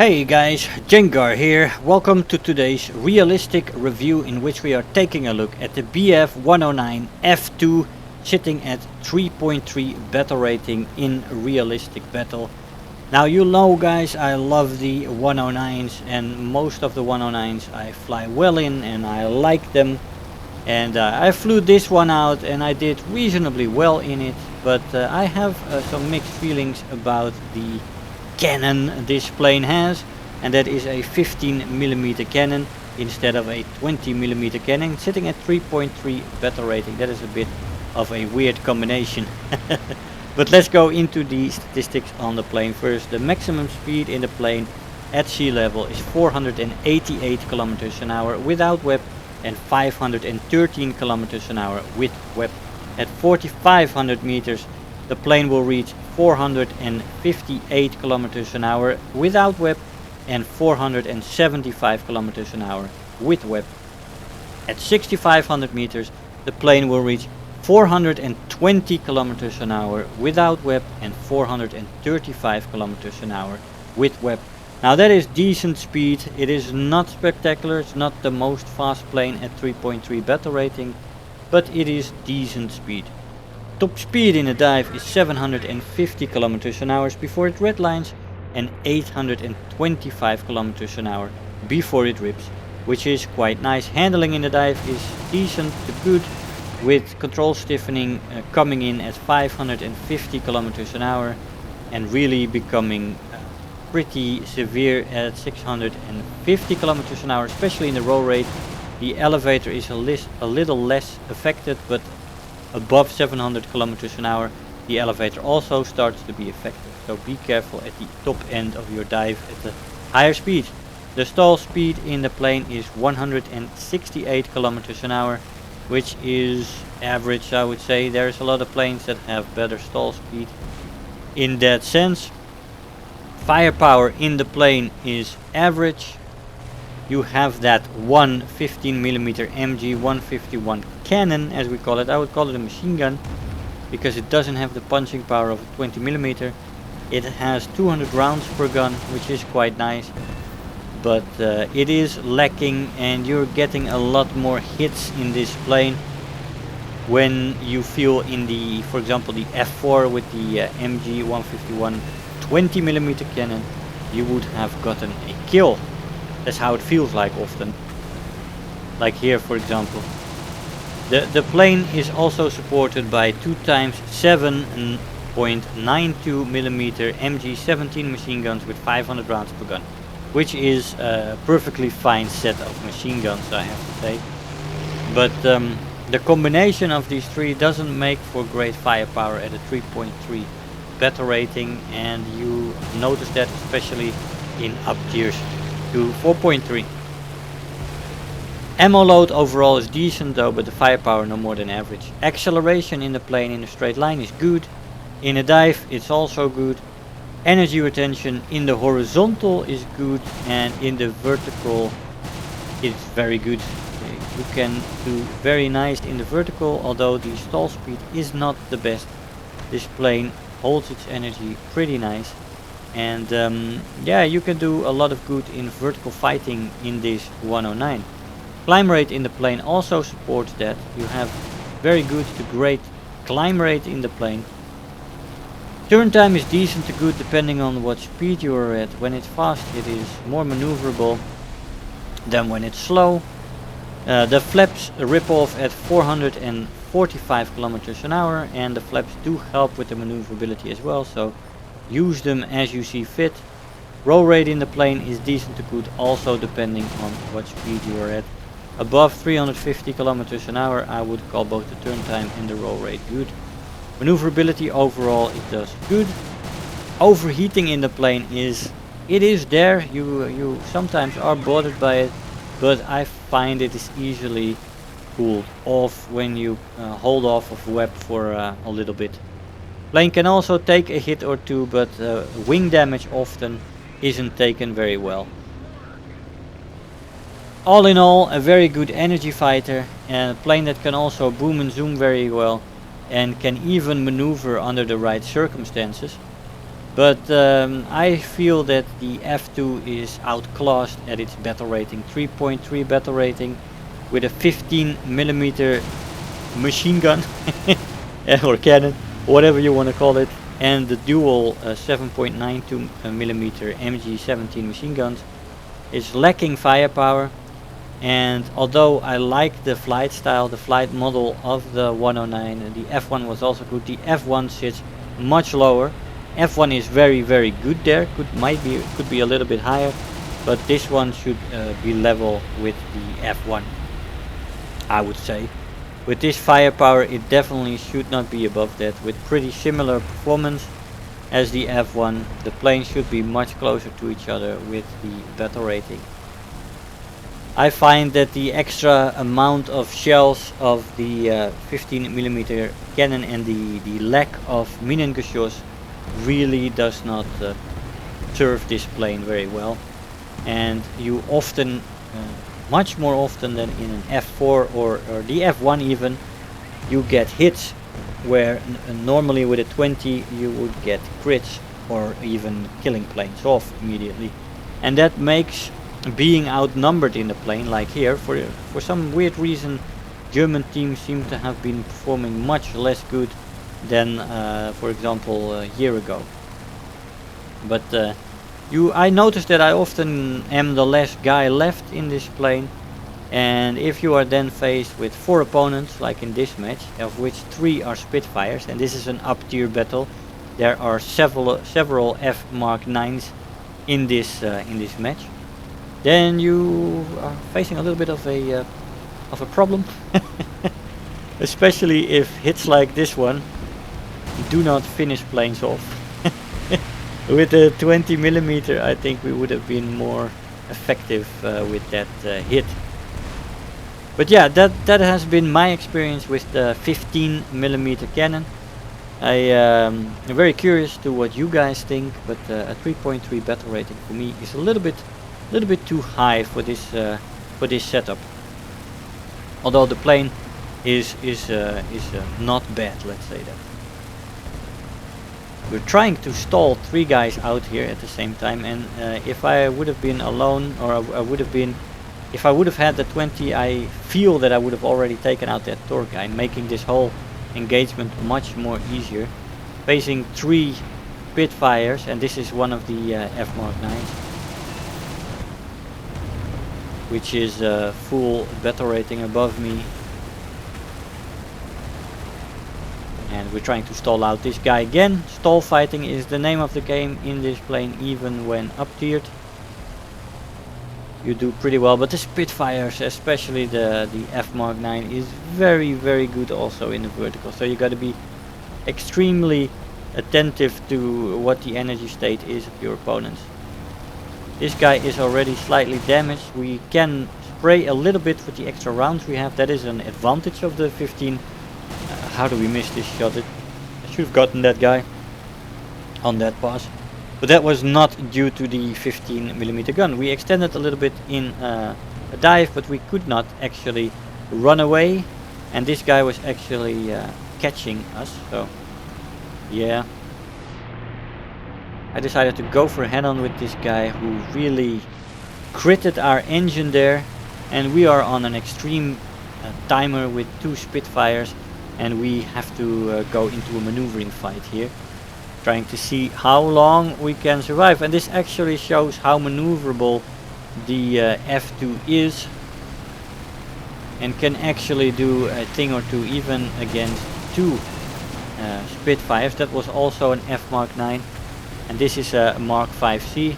Hey guys, Jengar here. Welcome to today's realistic review in which we are taking a look at the BF-109 F-2 sitting at 3.3 battle rating in realistic battle. Now you know guys, I love the 109s and most of the 109s I fly well in and I like them. And I flew this one out and I did reasonably well in it, but I have some mixed feelings about the cannon this plane has, and that is a 15mm cannon instead of a 20mm cannon, sitting at 3.3 battle rating. That is a bit of a weird combination. But let's go into the statistics on the plane first. The maximum speed in the plane at sea level is 488 km an hour without WEP and 513 km an hour with WEP. At 4500 meters the plane will reach 458 km an hour without WEP and 475 km an hour with WEP. At 6500 meters the plane will reach 420 km an hour without WEP and 435 km an hour with WEP. Now that is decent speed. It is not spectacular, it's not the most fast plane at 3.3 battle rating, but it is decent speed. Top speed in a dive is 750 km an hour before it redlines and 825 km an hour before it rips, which is quite nice. Handling in the dive is decent to good, with control stiffening coming in at 550 km an hour and really becoming pretty severe at 650 km an hour, especially in the roll rate. The elevator is a little less affected, but above 700 km an hour the elevator also starts to be effective, so be careful at the top end of your dive at the higher speed. The stall speed in the plane is 168 km an hour, which is average, I would say. There's a lot of planes that have better stall speed in that sense. Firepower in the plane is average. You have that one 15mm MG 151 cannon, as we call it. I would call it a machine gun because it doesn't have the punching power of a 20mm. It has 200 rounds per gun, which is quite nice, but it is lacking, and you're getting a lot more hits in this plane when you feel in the, for example, the F-4 with the MG 151 20mm cannon, you would have gotten a kill. That's how it feels like often. Like here, for example. The plane is also supported by 2x 7.92mm MG17 machine guns with 500 rounds per gun, which is a perfectly fine set of machine guns, I have to say. But the combination of these three doesn't make for great firepower at a 3.3 battle rating, and you notice that especially in up tiers to 4.3. Ammo load overall is decent though, but the firepower no more than average. Acceleration in the plane in a straight line is good. In a dive it's also good. Energy retention in the horizontal is good, and in the vertical it's very good. You can do very nice in the vertical, although the stall speed is not the best. This plane holds its energy pretty nice, and yeah, you can do a lot of good in vertical fighting in this 109. Climb rate in the plane also supports that. You have very good to great climb rate in the plane. Turn time is decent to good depending on what speed you are at. When it's fast it is more maneuverable than when it's slow. The flaps rip off at 445 km an hour, and the flaps do help with the maneuverability as well, so use them as you see fit. Roll rate in the plane is decent to good, also depending on what speed you are at. Above 350 km an hour I would call both the turn time and the roll rate good. Maneuverability overall it does good. Overheating in the plane is there. You sometimes are bothered by it, but I find it is easily cooled off when you hold off of WEP for a little bit. Plane can also take a hit or two, but wing damage often isn't taken very well. All in all, a very good energy fighter, and a plane that can also boom and zoom very well and can even maneuver under the right circumstances. But I feel that the F-2 is outclassed at its battle rating, 3.3 battle rating, with a 15 millimeter machine gun or cannon, whatever you want to call it, and the dual 7.92 millimeter MG17 machine guns is lacking firepower. And although I like the flight style, the flight model of the 109, the F1 was also good. The F1 sits much lower. F1 is very good there. Could be a little bit higher, but this one should be level with the F1, I would say. With this firepower, it definitely should not be above that. With pretty similar performance as the F1, the planes should be much closer to each other with the battle rating. I find that the extra amount of shells of the 15 millimeter cannon and the lack of Minengeschoss really does not serve this plane very well. And you often, much more often than in an F4 or the F1 even, you get hits where normally with a 20 you would get crits or even killing planes off immediately. And that makes being outnumbered in the plane, like here, for some weird reason German teams seem to have been performing much less good than for example a year ago. But I noticed that I often am the last guy left in this plane, and if you are then faced with 4 opponents like in this match, of which 3 are Spitfires, and this is an up tier battle, there are several F Mark 9s in this match, then you are facing a little bit of a problem. Especially if hits like this one do not finish planes off. With a 20 millimeter, I think we would have been more effective with that hit. But yeah, that has been my experience with the 15 millimeter cannon. I am very curious to what you guys think, but a 3.3 battle rating for me is a little bit too high for this setup. Although the plane is not bad, let's say that. We're trying to stall 3 guys out here at the same time, and if I would have been alone, or if I would have had the 20, I feel that I would have already taken out that Torque guy, making this whole engagement much more easier. Facing 3 Spitfires, and this is one of the F Mark 9s, which is full battle rating above me. And we're trying to stall out this guy again. Stall fighting is the name of the game in this plane, even when up tiered. You do pretty well, but the Spitfires, especially the F Mark 9, is very good also in the vertical. So you got to be extremely attentive to what the energy state is of your opponents. This guy is already slightly damaged. We can spray a little bit with the extra rounds we have. That is an advantage of the 15. How do we miss this shot? I should have gotten that guy on that pass. But that was not due to the 15 millimeter gun. We extended a little bit in a dive, but we could not actually run away. And this guy was actually catching us. So yeah, I decided to go for a head-on with this guy who really critted our engine there. And we are on an extreme timer with 2 Spitfires, and we have to go into a maneuvering fight here, trying to see how long we can survive. And this actually shows how maneuverable the F-2 is, and can actually do a thing or two even against 2 Spitfires. That was also an F Mark 9, and this is a Mark 5C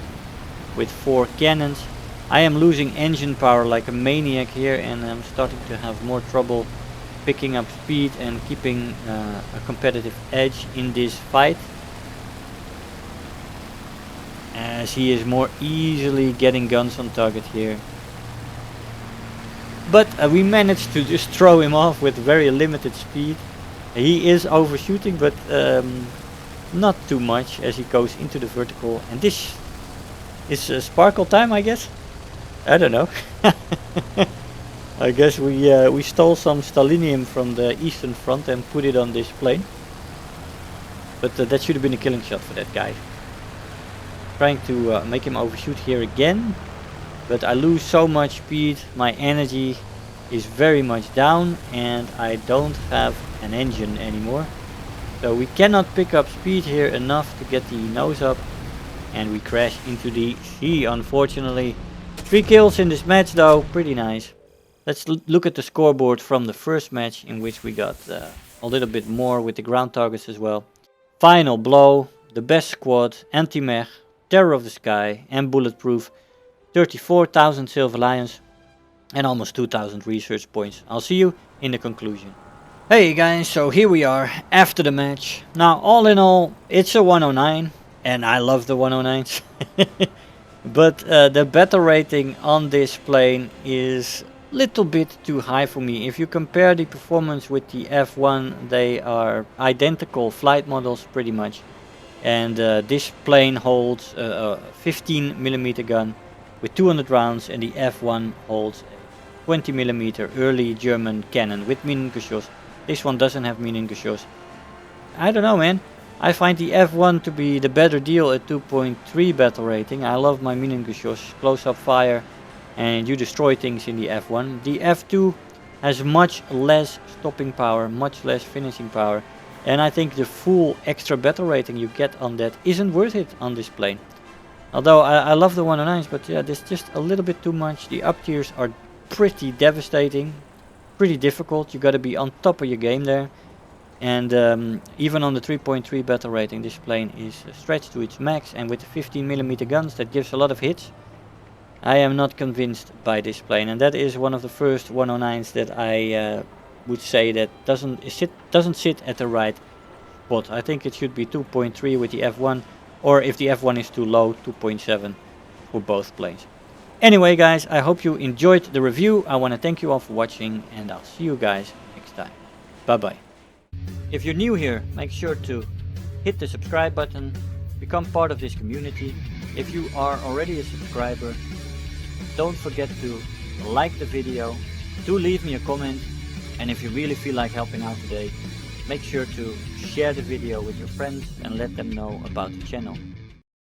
with 4 cannons. I am losing engine power like a maniac here, and I'm starting to have more trouble picking up speed and keeping a competitive edge in this fight, as he is more easily getting guns on target here. But we managed to just throw him off with very limited speed. He is overshooting, but not too much, as he goes into the vertical. And this is sparkle time, I guess. I don't know. I guess we stole some Stalinium from the Eastern Front and put it on this plane. But that should have been a killing shot for that guy. trying to make him overshoot here again, but I lose so much speed, my energy is very much down, and I don't have an engine anymore. So we cannot pick up speed here enough to get the nose up, and we crash into the sea, unfortunately. 3 kills in this match though, pretty nice. Let's look at the scoreboard from the first match, in which we got a little bit more with the ground targets as well. Final blow, the best squad, anti-mech, terror of the sky and bulletproof, 34,000 silver lions and almost 2,000 research points. I'll see you in the conclusion. Hey guys, so here we are after the match. Now all in all, it's a 109 and I love the 109s. But the battle rating on this plane is a little bit too high for me. If you compare the performance with the F1, they are identical flight models pretty much. And this plane holds a 15mm gun with 200 rounds, and the F1 holds a 20mm early German cannon with Minengeschoss. This one doesn't have Minengeschoss. I don't know, man. I find the F1 to be the better deal at 2.3 battle rating. I love my Minengeschoss, close-up fire, and you destroy things in the F1. The F2 has much less stopping power, much less finishing power, and I think the full extra battle rating you get on that isn't worth it on this plane. Although I love the 109s, but yeah, there's just a little bit too much. The up tiers are pretty devastating, pretty difficult. You gotta be on top of your game there. And even on the 3.3 battle rating, this plane is stretched to its max, and with the 15mm guns that gives a lot of hits. I am not convinced by this plane, and that is one of the first 109s that I would say that doesn't sit at the right spot. I think it should be 2.3 with the F1, or if the F1 is too low, 2.7 for both planes. Anyway guys, I hope you enjoyed the review. I want to thank you all for watching, and I'll see you guys next time. Bye bye. If you're new here, make sure to hit the subscribe button, become part of this community. If you are already a subscriber, don't forget to like the video, do leave me a comment, and if you really feel like helping out today, make sure to share the video with your friends and let them know about the channel.